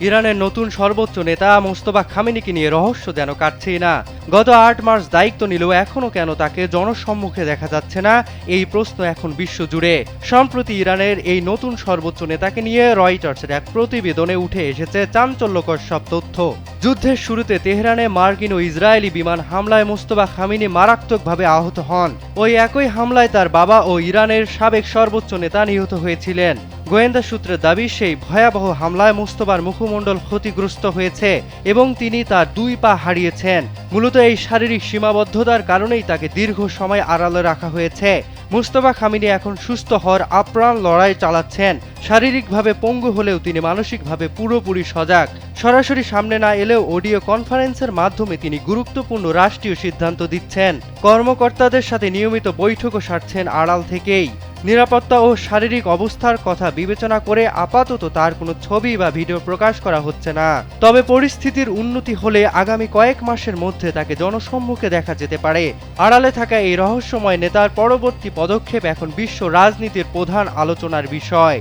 ইরানের নতুন সর্বোচ্চ নেতা মোস্তফা খামেনিকে নিয়ে রহস্য যেন কাটছেই না। গত ৮ মার্চ দায়িত্ব নিলেও এখনও কেন তাকে জনসম্মুখে দেখা যাচ্ছে না, এই প্রশ্ন এখন বিশ্বজুড়ে। সম্প্রতি ইরানের এই নতুন সর্বোচ্চ নেতাকে নিয়ে রয়টার্সের এক প্রতিবেদনে উঠে এসেছে চাঞ্চল্যকর সব তথ্য। যুদ্ধের শুরুতে তেহরানে মার্কিন ও ইসরায়েলি বিমান হামলায় মোস্তফা খামেনি মারাত্মকভাবে আহত হন। ওই একই হামলায় তার বাবা ও ইরানের সাবেক সর্বোচ্চ নেতা নিহত হয়েছিলেন। গোয়েন্দা সূত্রের দাবি, সেই ভয়াবহ হামলায় মোস্তফার মুখমণ্ডল ক্ষতিগ্রস্ত হয়েছে এবং তিনি তার 2 পা হারিয়েছেন। মূলত এই শারীরিক সীমাবদ্ধতার কারণেই তাকে দীর্ঘ সময় আড়ালে রাখা হয়েছে। মোস্তফা খামেনি এখন সুস্থ হওয়ার আপ্রাণ লড়াই চালাচ্ছেন। শারীরিকভাবে পঙ্গু হলেও তিনি মানসিকভাবে পুরোপুরি সজাগ। সরাসরি সামনে না এলেও অডিও কনফারেন্সের মাধ্যমে তিনি গুরুত্বপূর্ণ রাষ্ট্রীয় সিদ্ধান্ত দিচ্ছেন। কর্মকর্তাদের সাথে নিয়মিত বৈঠকও সারছেন আড়াল থেকেই। নিরাপত্তা ও শারীরিক অবস্থার কথা বিবেচনা করে আপাতত তার কোনো ছবি বা ভিডিও প্রকাশ করা হচ্ছে না। তবে পরিস্থিতির উন্নতি হলে আগামী কয়েক মাসের মধ্যে তাকে জনসম্মুখে দেখা যেতে পারে। আড়ালে থাকা এই রহস্যময় নেতার পরবর্তী পদক্ষেপ এখন বিশ্ব রাজনীতির প্রধান আলোচনার বিষয়।